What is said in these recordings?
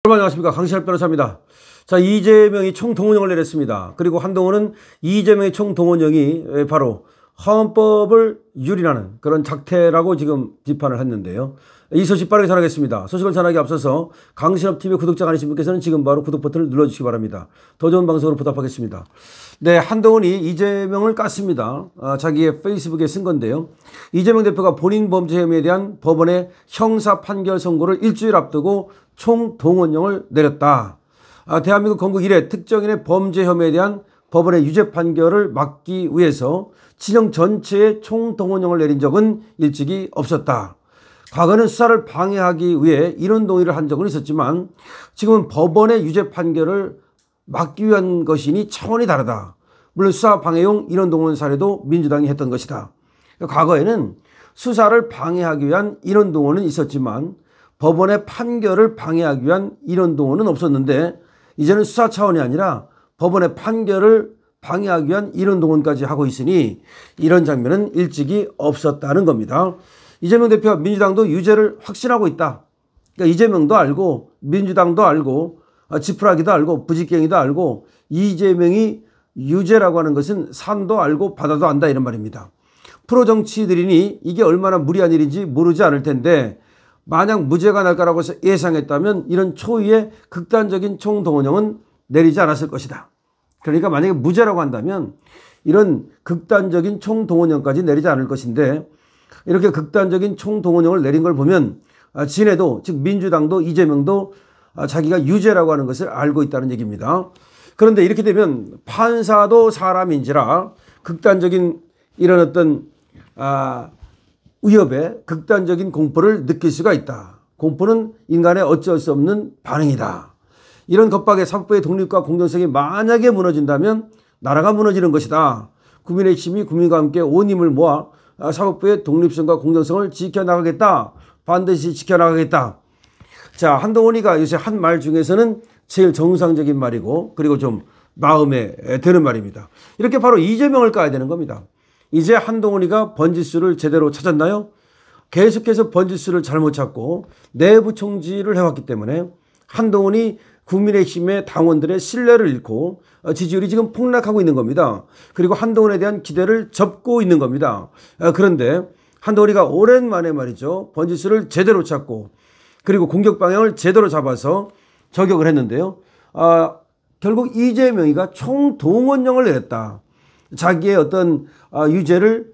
여러분 안녕하십니까, 강신엽 변호사입니다. 자, 이재명이 총동원령을 내렸습니다. 그리고 한동훈은 이재명의 총동원령이 바로 헌법을 유린하는 그런 작태라고 지금 비판을 했는데요. 이 소식 빠르게 전하겠습니다. 소식을 전하기 앞서서 강신엽TV 구독자가 아니신 분께서는 지금 바로 구독 버튼을 눌러주시기 바랍니다. 더 좋은 방송으로 보답하겠습니다. 네, 한동훈이 이재명을 깠습니다. 자기의 페이스북에 쓴 건데요. 이재명 대표가 본인 범죄 혐의에 대한 법원의 형사 판결 선고를 일주일 앞두고 총동원령을 내렸다. 대한민국 건국 이래 특정인의 범죄 혐의에 대한 법원의 유죄 판결을 막기 위해서 진영 전체에 총동원령을 내린 적은 일찍이 없었다. 과거는 수사를 방해하기 위해 이런 동의를 한 적은 있었지만 지금은 법원의 유죄 판결을 막기 위한 것이니 차원이 다르다. 물론 수사 방해용 인원 동원 사례도 민주당이 했던 것이다. 과거에는 수사를 방해하기 위한 인원 동원은 있었지만 법원의 판결을 방해하기 위한 인원 동원은 없었는데 이제는 수사 차원이 아니라 법원의 판결을 방해하기 위한 인원 동원까지 하고 있으니 이런 장면은 일찍이 없었다는 겁니다. 이재명 대표가 민주당도 유죄를 확신하고 있다. 그러니까 이재명도 알고 민주당도 알고 지푸라기도 알고 부직갱이도 알고 이재명이 유죄라고 하는 것은 산도 알고 바다도 안다, 이런 말입니다. 프로 정치들이니 이게 얼마나 무리한 일인지 모르지 않을 텐데 만약 무죄가 날 거라고 예상했다면 이런 초유의 극단적인 총동원령은 내리지 않았을 것이다. 그러니까 만약에 무죄라고 한다면 이런 극단적인 총동원령까지 내리지 않을 것인데 이렇게 극단적인 총동원령을 내린 걸 보면 진해도, 즉 민주당도 이재명도 자기가 유죄라고 하는 것을 알고 있다는 얘기입니다. 그런데 이렇게 되면 판사도 사람인지라 극단적인 이런 어떤 위협에 극단적인 공포를 느낄 수가 있다. 공포는 인간의 어쩔 수 없는 반응이다. 이런 겁박의 사법부의 독립과 공정성이 만약에 무너진다면 나라가 무너지는 것이다. 국민의 힘이 국민과 함께 온 힘을 모아 사법부의 독립성과 공정성을 지켜나가겠다. 반드시 지켜나가겠다. 자, 한동훈이가 요새 한 말 중에서는 제일 정상적인 말이고 그리고 좀 마음에 드는 말입니다. 이렇게 바로 이재명을 까야 되는 겁니다. 이제 한동훈이가 번지수를 제대로 찾았나요? 계속해서 번지수를 잘못 찾고 내부 총질을 해왔기 때문에 한동훈이 국민의힘의 당원들의 신뢰를 잃고 지지율이 지금 폭락하고 있는 겁니다. 그리고 한동훈에 대한 기대를 접고 있는 겁니다. 그런데 한동훈이가 오랜만에 말이죠, 번지수를 제대로 찾고 그리고 공격 방향을 제대로 잡아서 저격을 했는데요. 결국 이재명이가 총동원령을 내렸다. 자기의 어떤 유죄를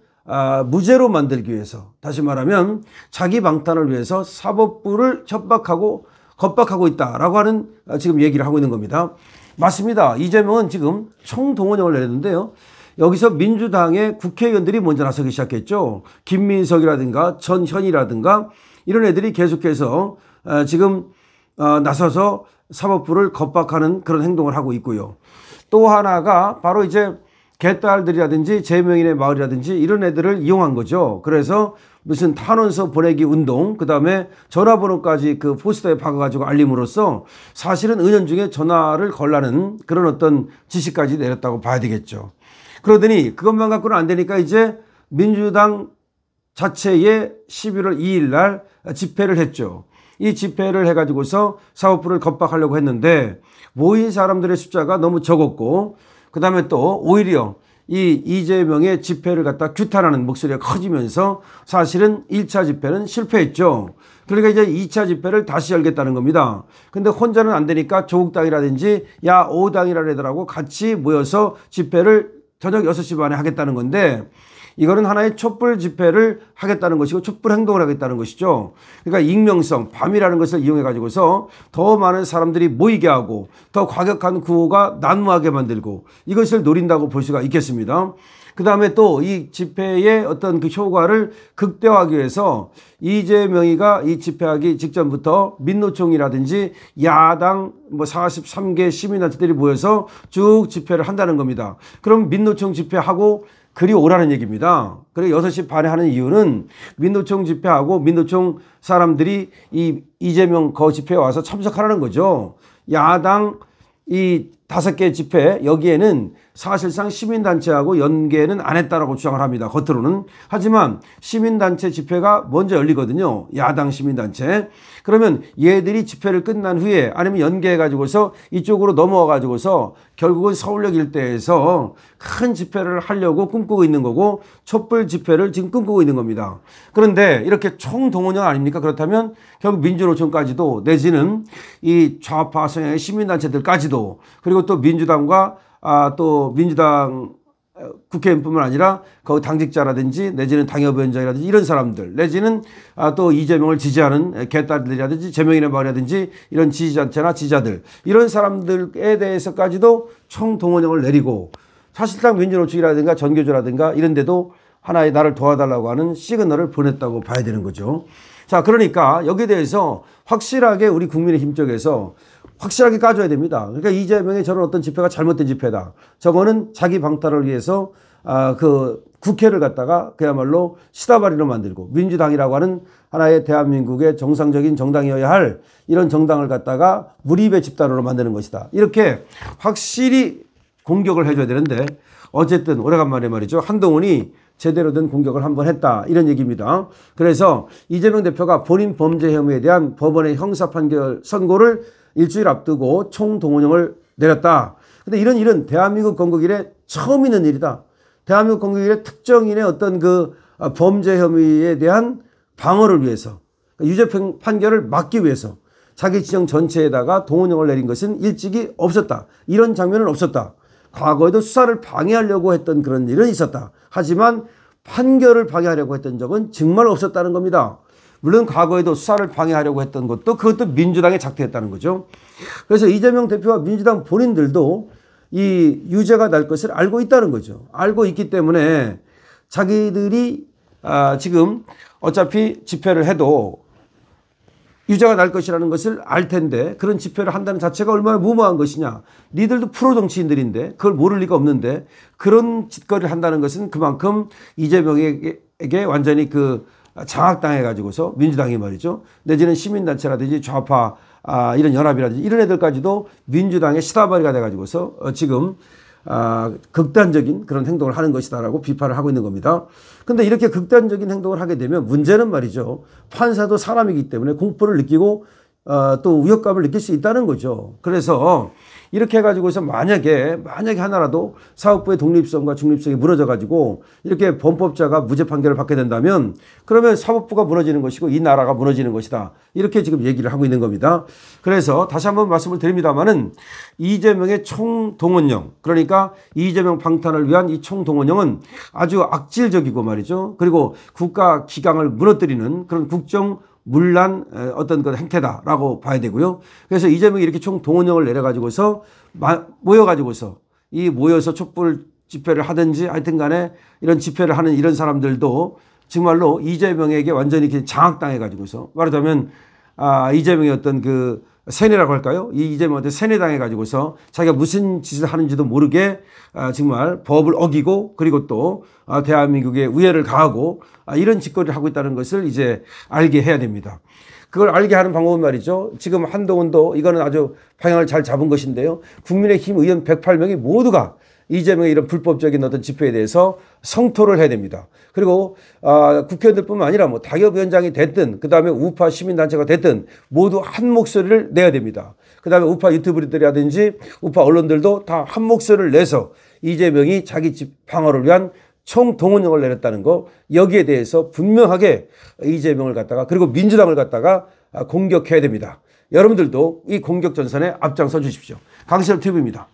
무죄로 만들기 위해서, 다시 말하면 자기 방탄을 위해서 사법부를 겁박하고 있다라고 하는 지금 얘기를 하고 있는 겁니다. 맞습니다. 이재명은 지금 총동원령을 내렸는데요. 여기서 민주당의 국회의원들이 먼저 나서기 시작했죠. 김민석이라든가 전현희라든가 이런 애들이 계속해서 지금 나서서 사법부를 겁박하는 그런 행동을 하고 있고요. 또 하나가 바로 이제 개딸들이라든지 재명인의 마을이라든지 이런 애들을 이용한 거죠. 그래서 무슨 탄원서 보내기 운동, 그 다음에 전화번호까지 그 포스터에 박아가지고 알림으로써 사실은 은연중에 전화를 걸라는 그런 어떤 지시까지 내렸다고 봐야 되겠죠. 그러더니 그것만 갖고는 안 되니까 이제 민주당 자체에 11월 2일 날 집회를 했죠. 이 집회를 해가지고서 사법부를 겁박하려고 했는데 모인 사람들의 숫자가 너무 적었고 그 다음에 또 오히려 이 이재명의 집회를 갖다 규탄하는 목소리가 커지면서 사실은 1차 집회는 실패했죠. 그러니까 이제 2차 집회를 다시 열겠다는 겁니다. 근데 혼자는 안 되니까 조국당이라든지 야5당이라는 애들하고 같이 모여서 집회를 저녁 6시 반에 하겠다는 건데 이거는 하나의 촛불 집회를 하겠다는 것이고 촛불 행동을 하겠다는 것이죠. 그러니까 익명성, 밤이라는 것을 이용해 가지고서 더 많은 사람들이 모이게 하고 더 과격한 구호가 난무하게 만들고 이것을 노린다고 볼 수가 있겠습니다. 그 다음에 또 이 집회의 어떤 그 효과를 극대화하기 위해서 이재명이가 이 집회하기 직전부터 민노총이라든지 야당 43개 시민단체들이 모여서 쭉 집회를 한다는 겁니다. 그럼 민노총 집회하고 그리 오라는 얘기입니다. 그리고 6시 반에 하는 이유는 민노총 집회하고 민노총 사람들이 이 이재명 거 집회에 와서 참석하라는 거죠. 야당 이 5개 집회 여기에는 사실상 시민단체하고 연계는 안 했다라고 주장을 합니다. 겉으로는. 하지만 시민단체 집회가 먼저 열리거든요. 야당 시민단체. 그러면 얘들이 집회를 끝난 후에 아니면 연계해가지고서 이쪽으로 넘어와가지고서 결국은 서울역 일대에서 큰 집회를 하려고 꿈꾸고 있는 거고 촛불 집회를 지금 꿈꾸고 있는 겁니다. 그런데 이렇게 총동원령 아닙니까? 그렇다면 결국 민주노총까지도 내지는 이 좌파 성향의 시민단체들까지도 그리고 또 민주당과 또 민주당 국회의원뿐만 아니라 거기 당직자라든지 내지는 당협위원장이라든지 이런 사람들 내지는 또 이재명을 지지하는 개딸들이라든지 재명이네 마을이라든지 이런 지지자체나 지지자들 이런 사람들에 대해서까지도 총동원령을 내리고 사실상 민주노총이라든가 전교조라든가 이런 데도 하나의 나를 도와달라고 하는 시그널을 보냈다고 봐야 되는 거죠. 자, 그러니까 여기에 대해서 확실하게 우리 국민의힘 쪽에서 확실하게 까줘야 됩니다. 그러니까 이재명의 저런 어떤 집회가 잘못된 집회다. 저거는 자기 방탄을 위해서 그 국회를 갖다가 그야말로 시다바리로 만들고 민주당이라고 하는 하나의 대한민국의 정상적인 정당이어야 할 이런 정당을 갖다가 무리배 집단으로 만드는 것이다. 이렇게 확실히 공격을 해줘야 되는데 어쨌든 오래간만에 말이죠. 한동훈이 제대로 된 공격을 한번 했다. 이런 얘기입니다. 그래서 이재명 대표가 본인 범죄 혐의에 대한 법원의 형사 판결 선고를 일주일 앞두고 총동원령을 내렸다. 근데 이런 일은 대한민국 건국 이래 처음 있는 일이다. 대한민국 건국 이래 특정인의 어떤 그 범죄 혐의에 대한 방어를 위해서 유죄 판결을 막기 위해서 자기 지정 전체에다가 동원령을 내린 것은 일찍이 없었다. 이런 장면은 없었다. 과거에도 수사를 방해하려고 했던 그런 일은 있었다. 하지만 판결을 방해하려고 했던 적은 정말 없었다는 겁니다. 물론 과거에도 수사를 방해하려고 했던 것도 그것도 민주당의 작태였다는 거죠. 그래서 이재명 대표와 민주당 본인들도 이 유죄가 날 것을 알고 있다는 거죠. 알고 있기 때문에 자기들이 지금 어차피 집회를 해도 유죄가 날 것이라는 것을 알 텐데 그런 집회를 한다는 자체가 얼마나 무모한 것이냐. 니들도 프로 정치인들인데 그걸 모를 리가 없는데 그런 짓거리를 한다는 것은 그만큼 이재명에게 완전히 그 장악당해 가지고서 민주당이 말이죠. 내지는 시민단체라든지 좌파 이런 연합이라든지 이런 애들까지도 민주당의 시다바리가 돼 가지고서 지금 극단적인 그런 행동을 하는 것이다라고 비판을 하고 있는 겁니다. 근데 이렇게 극단적인 행동을 하게 되면 문제는 말이죠. 판사도 사람이기 때문에 공포를 느끼고 또 위협감을 느낄 수 있다는 거죠. 그래서 이렇게 해가지고서 만약에 하나라도 사법부의 독립성과 중립성이 무너져가지고 이렇게 범법자가 무죄 판결을 받게 된다면 그러면 사법부가 무너지는 것이고 이 나라가 무너지는 것이다. 이렇게 지금 얘기를 하고 있는 겁니다. 그래서 다시 한번 말씀을 드립니다만은 이재명의 총동원령 그러니까 이재명 방탄을 위한 이 총동원령은 아주 악질적이고 말이죠. 그리고 국가 기강을 무너뜨리는 그런 국정 문란 어떤 그 행태다라고 봐야 되고요. 그래서 이재명이 이렇게 총동원령을 내려가지고서 모여가지고서 모여서 촛불 집회를 하든지 하여튼 간에 이런 집회를 하는 이런 사람들도 정말로 이재명에게 완전히 이렇게 장악당해가지고서 말하자면 이재명의 어떤 그 세뇌라고 할까요? 이 이재명한테 세뇌당해가지고서 자기가 무슨 짓을 하는지도 모르게 정말 법을 어기고 그리고 또 대한민국의 우애를 가하고 이런 짓거리를 하고 있다는 것을 이제 알게 해야 됩니다. 그걸 알게 하는 방법은 말이죠. 지금 한동훈도 이거는 아주 방향을 잘 잡은 것인데요. 국민의힘 의원 108명이 모두가 이재명의 이런 불법적인 어떤 집회에 대해서 성토를 해야 됩니다. 그리고 국회의원들뿐만 아니라 뭐 당협위원장이 됐든 그다음에 우파 시민단체가 됐든 모두 한 목소리를 내야 됩니다. 그다음에 우파 유튜브들이라든지 우파 언론들도 다 한 목소리를 내서 이재명이 자기 집 방어를 위한 총동원령을 내렸다는 거 여기에 대해서 분명하게 이재명을 갖다가 그리고 민주당을 갖다가 공격해야 됩니다. 여러분들도 이 공격 전선에 앞장서 주십시오. 강신업 TV입니다.